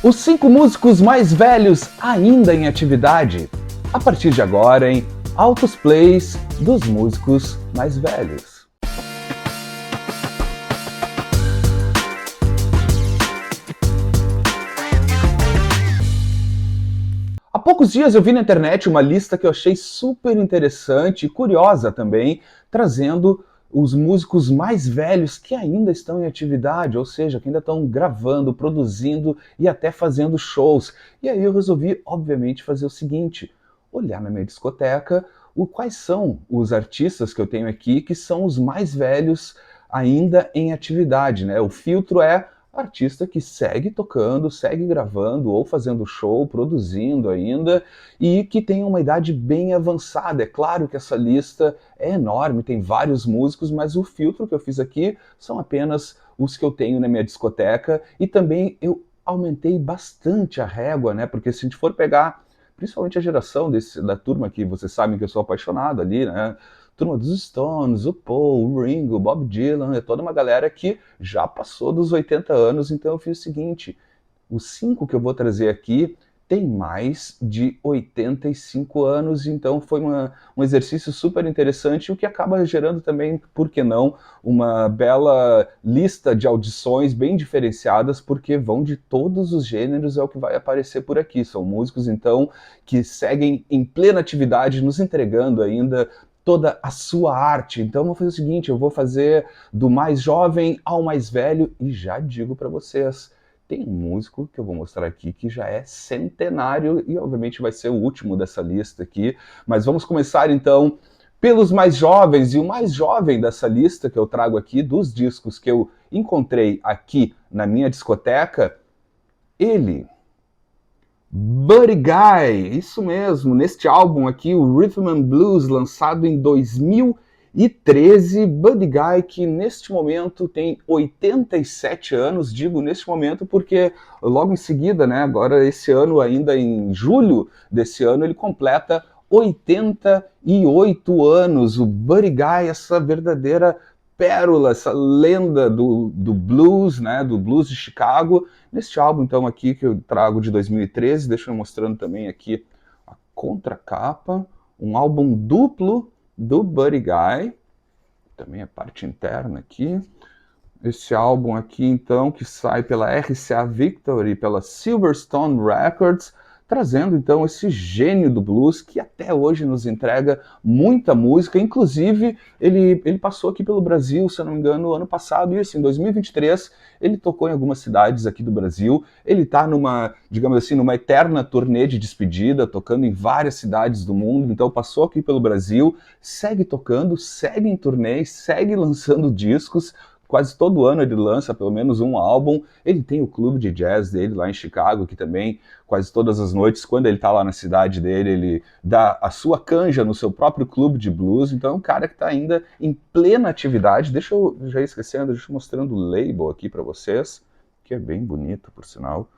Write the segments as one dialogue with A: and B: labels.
A: Os 5 músicos mais velhos ainda em atividade. A partir de agora, em Altos Plays dos músicos mais velhos. Há poucos dias eu vi na internet uma lista que eu achei super interessante e curiosa também, trazendo os músicos mais velhos que ainda estão em atividade, ou seja, que ainda estão gravando, produzindo e até fazendo shows. E aí eu resolvi, obviamente, fazer o seguinte: olhar na minha discoteca quais são os artistas que eu tenho aqui que são os mais velhos ainda em atividade, né? O filtro é artista que segue tocando, segue gravando ou fazendo show, produzindo ainda e que tem uma idade bem avançada. É claro que essa lista é enorme, tem vários músicos, mas o filtro que eu fiz aqui são apenas os que eu tenho na minha discoteca e também eu aumentei bastante a régua, né? Porque se a gente for pegar principalmente a geração da turma que vocês sabem que eu sou apaixonado ali, né? Turma dos Stones, o Paul, o Ringo, o Bob Dylan, é toda uma galera que já passou dos 80 anos, então eu fiz o seguinte: os 5 que eu vou trazer aqui têm mais de 85 anos, então foi um exercício super interessante, o que acaba gerando também, por que não, uma bela lista de audições bem diferenciadas, porque vão de todos os gêneros, é o que vai aparecer por aqui. São músicos, então, que seguem em plena atividade, nos entregando ainda toda a sua arte. Então eu vou fazer o seguinte: eu vou fazer do mais jovem ao mais velho e já digo para vocês, tem um músico que eu vou mostrar aqui que já é centenário e obviamente vai ser o último dessa lista aqui, mas vamos começar então pelos mais jovens, e o mais jovem dessa lista que eu trago aqui, dos discos que eu encontrei aqui na minha discoteca, ele, Buddy Guy, isso mesmo, neste álbum aqui, o Rhythm and Blues, lançado em 2013, Buddy Guy, que neste momento tem 87 anos, digo neste momento porque logo em seguida, né, agora esse ano, ainda em julho desse ano, ele completa 88 anos, o Buddy Guy, essa verdadeira pérola, essa lenda do blues, né, do blues de Chicago. Neste álbum, então, aqui, que eu trago de 2013, deixa eu mostrando também aqui a contracapa, um álbum duplo do Buddy Guy, também a parte interna aqui. Esse álbum aqui, então, que sai pela RCA Victor e pela Silverstone Records, trazendo então esse gênio do blues que até hoje nos entrega muita música. Inclusive ele passou aqui pelo Brasil, se eu não me engano, ano passado, isso, em 2023, ele tocou em algumas cidades aqui do Brasil. Ele está numa, digamos assim, numa eterna turnê de despedida, tocando em várias cidades do mundo. Então passou aqui pelo Brasil, segue tocando, segue em turnê, segue lançando discos. Quase todo ano ele lança pelo menos um álbum. Ele tem o clube de jazz dele lá em Chicago, que também, quase todas as noites, quando ele está lá na cidade dele, ele dá a sua canja no seu próprio clube de blues. Então é um cara que está ainda em plena atividade. Deixa eu, já esquecendo, deixa eu mostrando o label aqui para vocês, que é bem bonito, por sinal.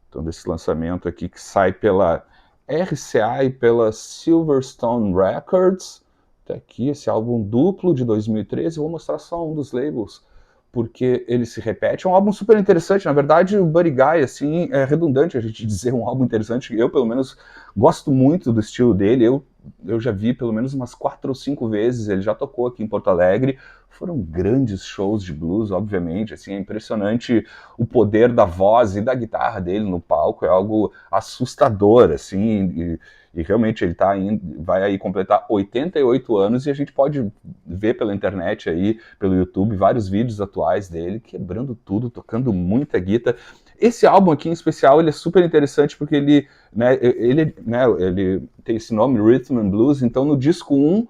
A: Então, desse lançamento aqui que sai pela RCA e pela Silverstone Records. Tá aqui esse álbum duplo de 2013, eu vou mostrar só um dos labels, porque ele se repete. É um álbum super interessante, na verdade o Buddy Guy, assim, é redundante a gente dizer um álbum interessante. Eu, pelo menos, gosto muito do estilo dele. Eu já vi pelo menos umas 4 ou 5 vezes, ele já tocou aqui em Porto Alegre. Foram grandes shows de blues, obviamente, assim, é impressionante o poder da voz e da guitarra dele no palco, é algo assustador, assim, e realmente ele vai aí completar 88 anos e a gente pode ver pela internet aí, pelo YouTube, vários vídeos atuais dele, quebrando tudo, tocando muita guitarra. Esse álbum aqui em especial, ele é super interessante porque ele tem esse nome, Rhythm and Blues. Então no disco 1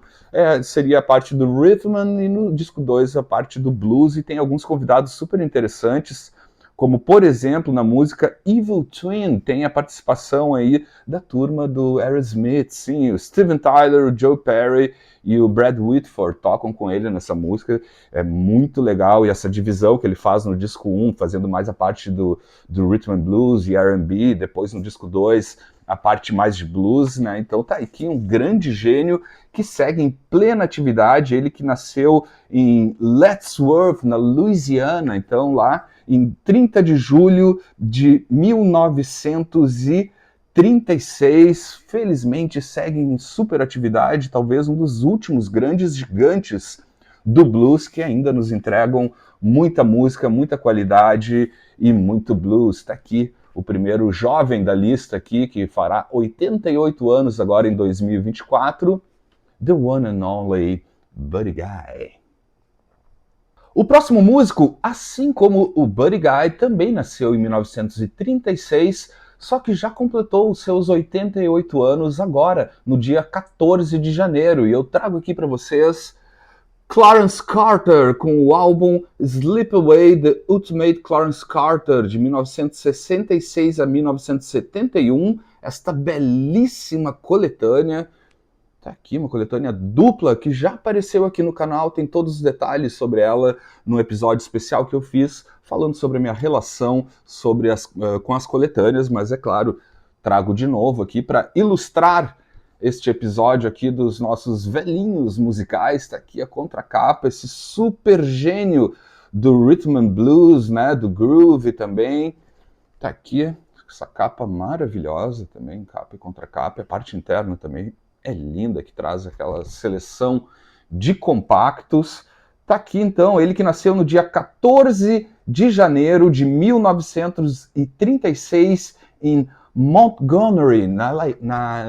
A: seria a parte do Rhythm e no disco 2 a parte do Blues, e tem alguns convidados super interessantes, como por exemplo na música Evil Twin, tem a participação aí da turma do Aerosmith, sim, o Steven Tyler, o Joe Perry e o Brad Whitford tocam com ele nessa música. É muito legal, e essa divisão que ele faz no disco 1, fazendo mais a parte do Rhythm and Blues e R&B, depois no disco 2 a parte mais de blues, né? Então tá aqui um grande gênio que segue em plena atividade, ele que nasceu em Lettsworth, na Louisiana, então lá em 30 de julho de 1936. Felizmente segue em super atividade, talvez um dos últimos grandes gigantes do blues que ainda nos entregam muita música, muita qualidade e muito blues. Está aqui o primeiro jovem da lista aqui, que fará 88 anos agora em 2024, The One and Only Buddy Guy. O próximo músico, assim como o Buddy Guy, também nasceu em 1936, só que já completou os seus 88 anos agora, no dia 14 de janeiro. E eu trago aqui para vocês Clarence Carter, com o álbum Slip Away, The Ultimate Clarence Carter, de 1966 a 1971, esta belíssima coletânea. Tá aqui uma coletânea dupla que já apareceu aqui no canal, tem todos os detalhes sobre ela no episódio especial que eu fiz, falando sobre a minha relação com as coletâneas, mas é claro, trago de novo aqui para ilustrar este episódio aqui dos nossos velhinhos musicais. Tá aqui a contracapa, esse super gênio do Rhythm and Blues, né, do groove também. Tá aqui essa capa maravilhosa também, capa e contracapa, a parte interna também é linda, que traz aquela seleção de compactos. Tá aqui então, ele que nasceu no dia 14 de janeiro de 1936 em Montgomery,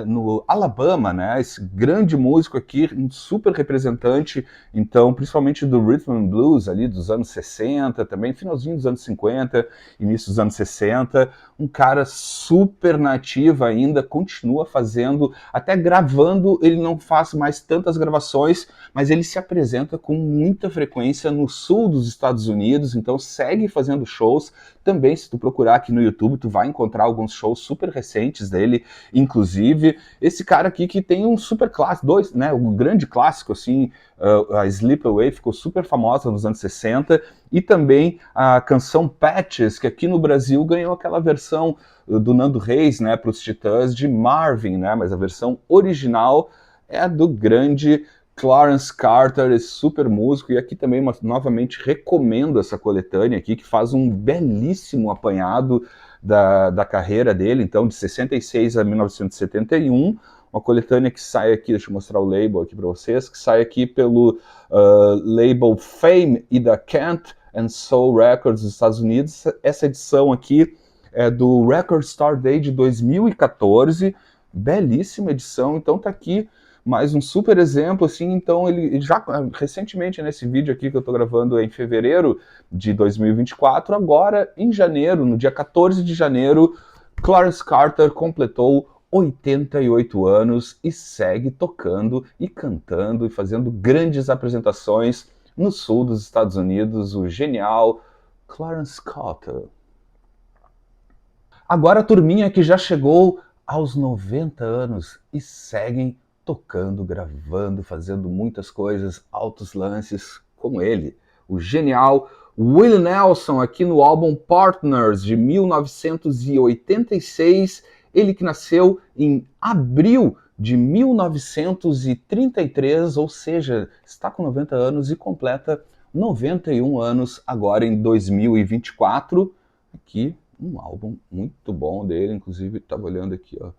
A: no Alabama, né? Esse grande músico aqui, um super representante, então, principalmente do Rhythm and Blues ali dos anos 60, também finalzinho dos anos 50, início dos anos 60, um cara super nativo ainda, continua fazendo, até gravando, ele não faz mais tantas gravações, mas ele se apresenta com muita frequência no sul dos Estados Unidos, então segue fazendo shows. Também, se tu procurar aqui no YouTube, tu vai encontrar alguns shows super recentes dele, inclusive. Esse cara aqui que tem um super clássico, um grande clássico, assim, a Slip Away ficou super famosa nos anos 60, e também a canção Patches, que aqui no Brasil ganhou aquela versão do Nando Reis, né, para os Titãs, de Marvin, né, mas a versão original é a do grande Clarence Carter, esse super músico. E aqui também, novamente, recomendo essa coletânea aqui, que faz um belíssimo apanhado da carreira dele, então, de 66 a 1971, uma coletânea que sai aqui, deixa eu mostrar o label aqui para vocês, que sai aqui pelo label Fame e da Kent and Soul Records dos Estados Unidos. Essa edição aqui é do Record Store Day de 2014, belíssima edição. Então tá aqui mais um super exemplo, assim. Então ele já recentemente, nesse vídeo aqui que eu tô gravando em fevereiro de 2024, agora em janeiro, no dia 14 de janeiro, Clarence Carter completou 88 anos e segue tocando e cantando e fazendo grandes apresentações no sul dos Estados Unidos, o genial Clarence Carter. Agora a turminha que já chegou aos 90 anos e seguem tocando, gravando, fazendo muitas coisas, altos lances, como ele, o genial Willie Nelson, aqui no álbum Partners, de 1986, ele que nasceu em abril de 1933, ou seja, está com 90 anos e completa 91 anos agora em 2024. Aqui, um álbum muito bom dele, inclusive, estava olhando aqui, ó,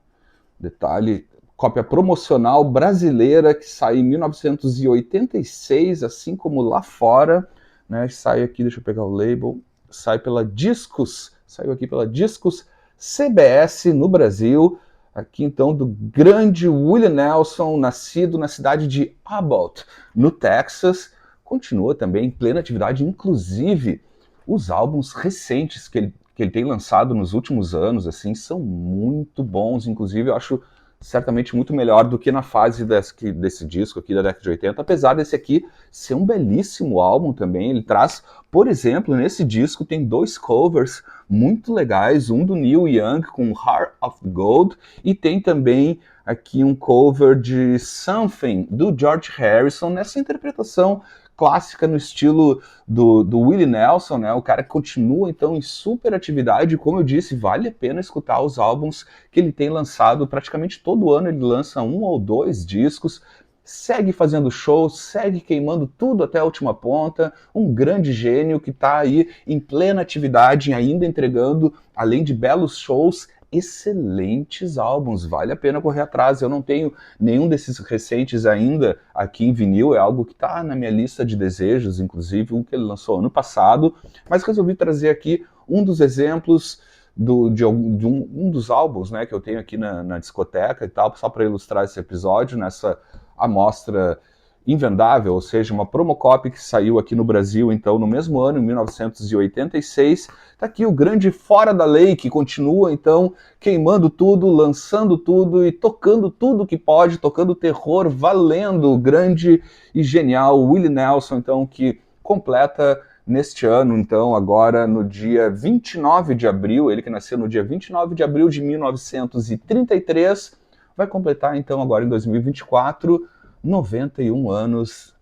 A: detalhe, cópia promocional brasileira que sai em 1986, assim como lá fora, né? Sai aqui, deixa eu pegar o label, sai pela Discos, saiu aqui pela Discos CBS no Brasil. Aqui então do grande Willie Nelson, nascido na cidade de Abbott, no Texas, continua também em plena atividade, inclusive os álbuns recentes que ele tem lançado nos últimos anos, assim, são muito bons. Inclusive eu acho certamente muito melhor do que na fase desse disco aqui da década de 80, apesar desse aqui ser um belíssimo álbum também. Ele traz, por exemplo, nesse disco tem 2 covers muito legais, um do Neil Young com Heart of Gold, e tem também aqui um cover de Something do George Harrison, nessa interpretação clássica no estilo do Willie Nelson, né? O cara que continua então em super atividade. Como eu disse, vale a pena escutar os álbuns que ele tem lançado. Praticamente todo ano ele lança 1 ou 2 discos, segue fazendo shows, segue queimando tudo até a última ponta, um grande gênio que está aí em plena atividade, ainda entregando, além de belos shows, excelentes álbuns, vale a pena correr atrás. Eu não tenho nenhum desses recentes ainda aqui em vinil, é algo que está na minha lista de desejos, inclusive um que ele lançou ano passado, mas resolvi trazer aqui um dos exemplos de um dos álbuns, né, que eu tenho aqui na discoteca e tal, só para ilustrar esse episódio, nessa amostra invendável, ou seja, uma promocopy que saiu aqui no Brasil, então, no mesmo ano, em 1986. Está aqui o grande Fora da Lei, que continua, então, queimando tudo, lançando tudo e tocando tudo que pode, tocando terror, valendo, o grande e genial Willie Nelson, então, que completa neste ano, então, agora no dia 29 de abril, ele que nasceu no dia 29 de abril de 1933, vai completar, então, agora em 2024, 91 anos,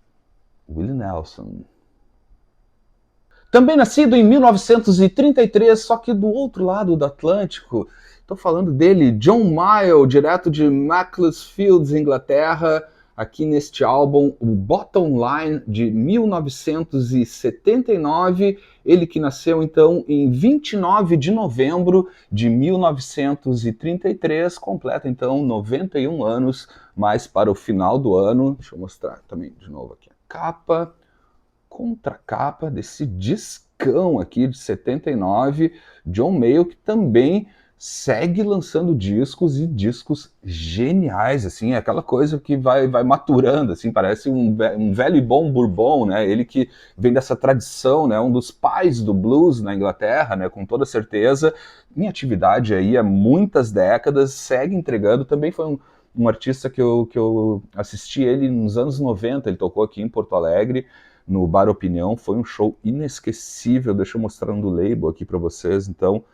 A: Willie Nelson. Também nascido em 1933, só que do outro lado do Atlântico, estou falando dele, John Mayall, direto de Macclesfield, Inglaterra, aqui neste álbum, o Bottom Line, de 1979, ele que nasceu então em 29 de novembro de 1933, completa então 91 anos, mas para o final do ano, deixa eu mostrar também de novo aqui a capa, contracapa desse discão aqui de 79, John Mayall, que também segue lançando discos e discos geniais, assim, é aquela coisa que vai maturando, assim, parece um velho e bom bourbon, né, ele que vem dessa tradição, né, um dos pais do blues na Inglaterra, né, com toda certeza, em atividade aí há muitas décadas, segue entregando, também foi um artista que eu assisti ele nos anos 90, ele tocou aqui em Porto Alegre, no Bar Opinião, foi um show inesquecível, deixa eu mostrar um do label aqui para vocês, então,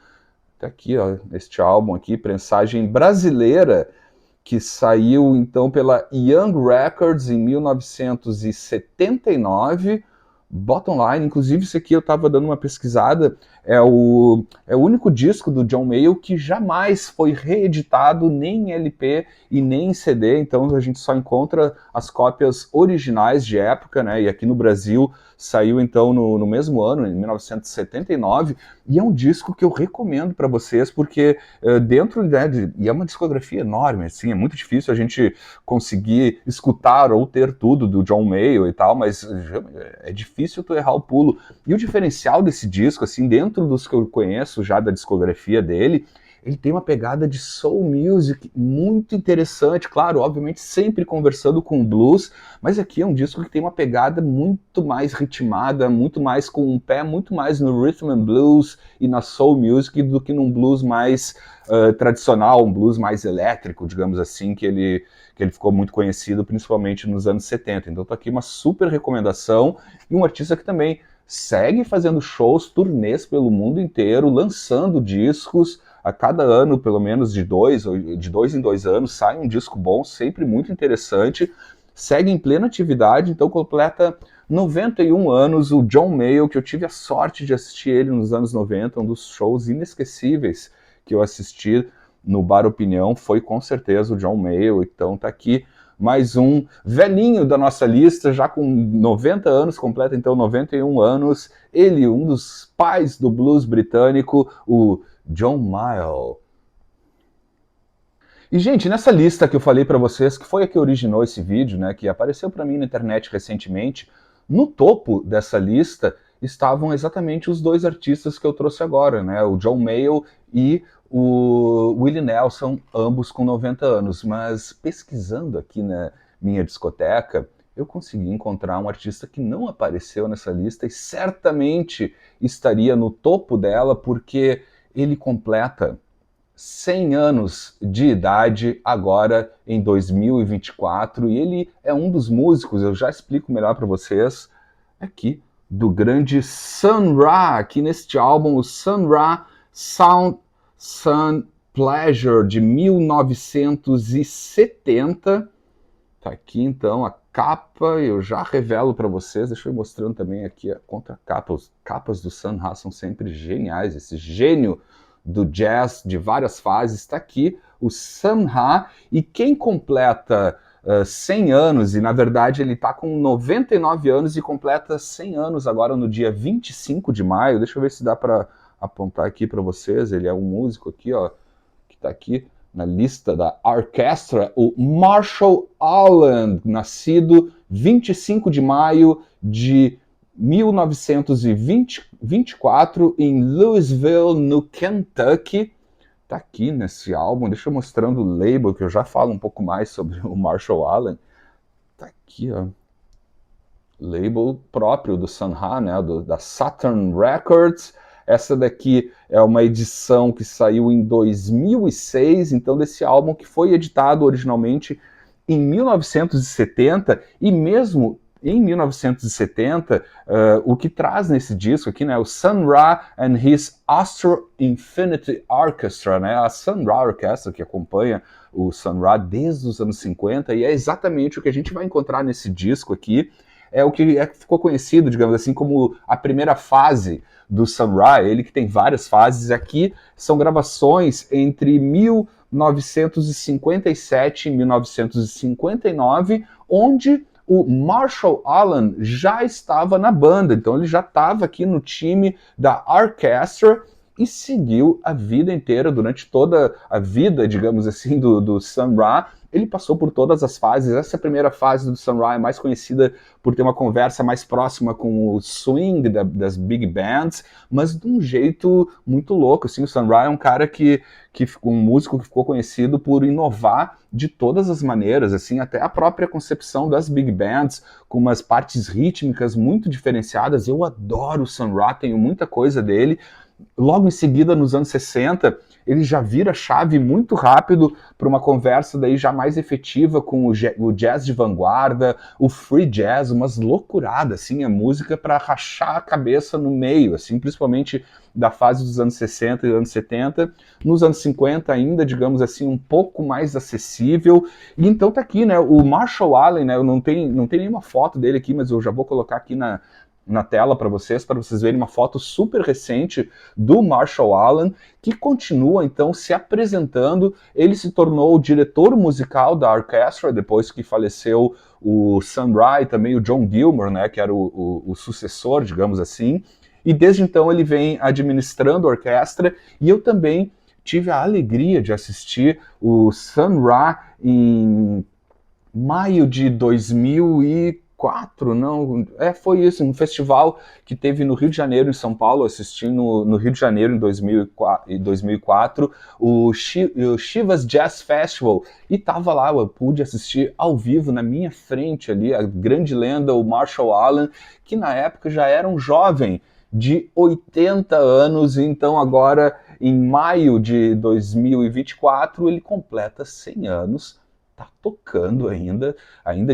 A: tá aqui, ó, este álbum aqui, prensagem brasileira, que saiu, então, pela Young Records em 1979, Bottom Line, inclusive isso aqui eu estava dando uma pesquisada, é o único disco do John Mayall que jamais foi reeditado nem em LP e nem em CD, então a gente só encontra as cópias originais de época, né, e aqui no Brasil saiu então no mesmo ano, em 1979, e é um disco que eu recomendo para vocês, porque dentro, né, e é uma discografia enorme, assim, é muito difícil a gente conseguir escutar ou ter tudo do John Mayall e tal, mas é difícil tu errar o pulo. E o diferencial desse disco, assim, dentro dos que eu conheço já da discografia dele, ele tem uma pegada de soul music muito interessante, claro, obviamente sempre conversando com o blues, mas aqui é um disco que tem uma pegada muito mais ritmada, muito mais com um pé muito mais no rhythm and blues e na soul music do que num blues mais tradicional, um blues mais elétrico, digamos assim, que ele ficou muito conhecido principalmente nos anos 70. Então tá aqui uma super recomendação e um artista que também segue fazendo shows, turnês pelo mundo inteiro, lançando discos, a cada ano, pelo menos de dois em dois anos, sai um disco bom, sempre muito interessante, segue em plena atividade, então completa 91 anos, o John Mayall, que eu tive a sorte de assistir ele nos anos 90, um dos shows inesquecíveis que eu assisti no Bar Opinião, foi com certeza o John Mayall, então tá aqui mais um velhinho da nossa lista, já com 90 anos, completa então 91 anos, ele, um dos pais do blues britânico, o John Mayall. E, gente, nessa lista que eu falei para vocês, que foi a que originou esse vídeo, né, que apareceu para mim na internet recentemente, no topo dessa lista estavam exatamente os dois artistas que eu trouxe agora, né, o John Mayall e o Willie Nelson, ambos com 90 anos. Mas pesquisando aqui na minha discoteca, eu consegui encontrar um artista que não apareceu nessa lista e certamente estaria no topo dela, porque ele completa 100 anos de idade agora em 2024 e ele é um dos músicos, eu já explico melhor para vocês, aqui do grande Sun Ra, aqui neste álbum, o Sun Ra Sound Sun Pleasure de 1970. Tá aqui então a capa, eu já revelo para vocês, deixa eu ir mostrando também aqui a contracapa, as capas do Sun Ra são sempre geniais, esse gênio do jazz de várias fases, está aqui o Sun Ra, e quem completa 100 anos, e na verdade ele está com 99 anos e completa 100 anos agora no dia 25 de maio. Deixa eu ver se dá para apontar aqui para vocês. Ele é um músico aqui, ó, que está aqui na lista da orquestra, o Marshall Allen, nascido 25 de maio de 1924 em Louisville, no Kentucky. Tá aqui nesse álbum, deixa eu mostrando o label, que eu já falo um pouco mais sobre o Marshall Allen. Tá aqui, ó. Label próprio do Sun Ra, né, da Saturn Records. Essa daqui é uma edição que saiu em 2006, então desse álbum que foi editado originalmente em 1970, e mesmo em 1970, o que traz nesse disco aqui, né, o Sun Ra and His Astro Infinity Orchestra, né, a Sun Ra Orchestra que acompanha o Sun Ra desde os anos 50, e é exatamente o que a gente vai encontrar nesse disco aqui. É o que ficou conhecido, digamos assim, como a primeira fase do Sun Ra, ele que tem várias fases. Aqui são gravações entre 1957 e 1959, onde o Marshall Allen já estava na banda, então ele já estava aqui no time da orquestra e seguiu a vida inteira, durante toda a vida, digamos assim, do Sun Ra. Ele passou por todas as fases. Essa primeira fase do Sun Ra é mais conhecida por ter uma conversa mais próxima com o swing das big bands, mas de um jeito muito louco. Assim, o Sun Ra é um cara um músico que ficou conhecido por inovar de todas as maneiras, assim, até a própria concepção das big bands, com umas partes rítmicas muito diferenciadas. Eu adoro o Sun Ra, tenho muita coisa dele. Logo em seguida, nos anos 60, ele já vira chave muito rápido para uma conversa daí já mais efetiva com o jazz de vanguarda, o free jazz, umas loucuradas, assim, a música para rachar a cabeça no meio, assim, principalmente da fase dos anos 60 e anos 70. Nos anos 50 ainda, digamos assim, um pouco mais acessível. E então tá aqui, né, o Marshall Allen, né, eu não tenho nenhuma foto dele aqui, mas eu já vou colocar aqui na tela para vocês verem uma foto super recente do Marshall Allen, que continua então se apresentando. Ele se tornou o diretor musical da orquestra depois que faleceu o Sun Ra e também o John Gilmore, né, que era o sucessor, digamos assim, e desde então ele vem administrando a orquestra. E eu também tive a alegria de assistir o Sun Ra em maio de 2004, não, foi isso, um festival que teve no Rio de Janeiro, em São Paulo, assistindo no Rio de Janeiro em 2004, o Chivas Jazz Festival, e tava lá, eu pude assistir ao vivo na minha frente ali, a grande lenda, o Marshall Allen, que na época já era um jovem de 80 anos, então agora, em maio de 2024, ele completa 100 anos, tá tocando ainda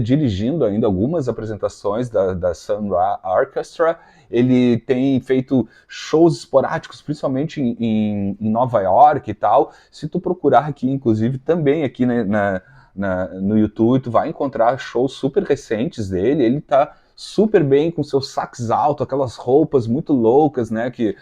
A: dirigindo ainda algumas apresentações da Sun Ra Orchestra. Ele tem feito shows esporádicos, principalmente em Nova York e tal. Se tu procurar aqui, inclusive, também aqui no YouTube, tu vai encontrar shows super recentes dele. Ele tá super bem com seus sax alto, aquelas roupas muito loucas, né, que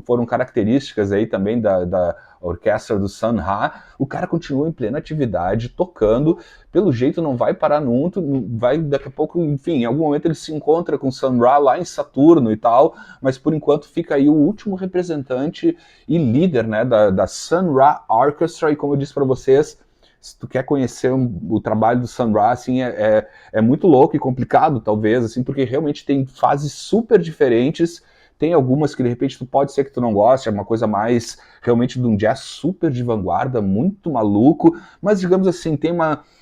A: foram características aí também da orquestra do Sun Ra. O cara continua em plena atividade, tocando, pelo jeito não vai parar nunca, vai daqui a pouco, enfim, em algum momento ele se encontra com o Sun Ra lá em Saturno e tal, mas por enquanto fica aí o último representante e líder, né, da Sun Ra Orchestra. E como eu disse para vocês, se tu quer conhecer o trabalho do Sun Ra, assim, é muito louco e complicado, talvez, assim, porque realmente tem fases super diferentes. Tem algumas que de repente pode ser que tu não goste, é uma coisa mais realmente de um jazz super de vanguarda, muito maluco, mas digamos assim, tem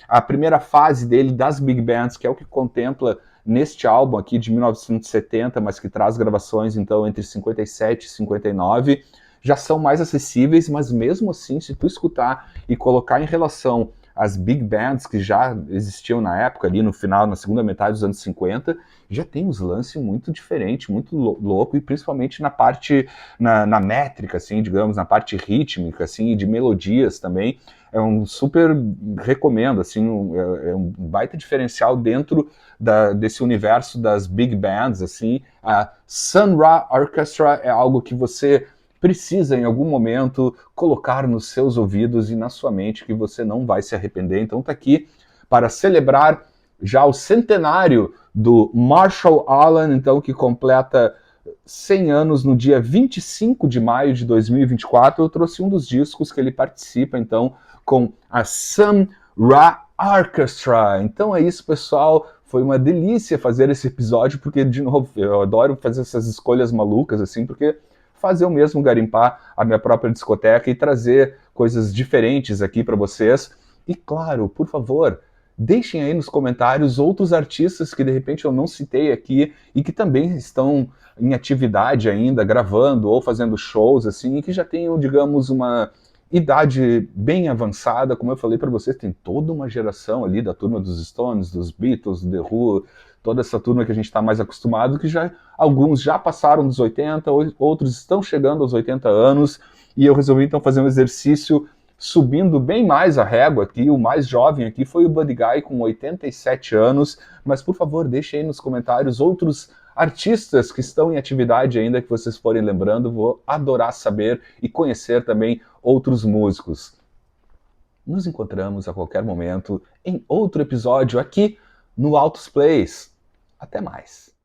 A: a primeira fase dele das big bands, que é o que contempla neste álbum aqui de 1970, mas que traz gravações então entre 57 e 59, já são mais acessíveis, mas mesmo assim, se tu escutar e colocar em relação às big bands que já existiam na época, ali no final, na segunda metade dos anos 50, já tem uns lances muito diferentes, muito louco, e principalmente na parte, na métrica, assim, digamos, na parte rítmica, assim, e de melodias também. É um super recomendo, assim, é um baita diferencial dentro desse universo das big bands, assim. A Sun Ra Orchestra é algo que você precisa em algum momento colocar nos seus ouvidos e na sua mente, que você não vai se arrepender. Então tá aqui para celebrar já o centenário do Marshall Allen, então, que completa 100 anos no dia 25 de maio de 2024. Eu trouxe um dos discos que ele participa, então, com a Sun Ra Orchestra. Então é isso, pessoal. Foi uma delícia fazer esse episódio, porque, de novo, eu adoro fazer essas escolhas malucas, assim, porque faz eu mesmo garimpar a minha própria discoteca e trazer coisas diferentes aqui para vocês. E, claro, por favor, deixem aí nos comentários outros artistas que, de repente, eu não citei aqui e que também estão em atividade ainda, gravando ou fazendo shows, assim, e que já tenham, digamos, uma idade bem avançada. Como eu falei para vocês, tem toda uma geração ali da turma dos Stones, dos Beatles, do The Who, toda essa turma que a gente está mais acostumado, que já alguns já passaram dos 80, outros estão chegando aos 80 anos, e eu resolvi então fazer um exercício subindo bem mais a régua aqui. O mais jovem aqui foi o Buddy Guy, com 87 anos, mas por favor, deixem aí nos comentários outros artistas que estão em atividade ainda, que vocês forem lembrando. Vou adorar saber e conhecer também outros músicos. Nos encontramos a qualquer momento em outro episódio aqui no Altos Plays. Até mais!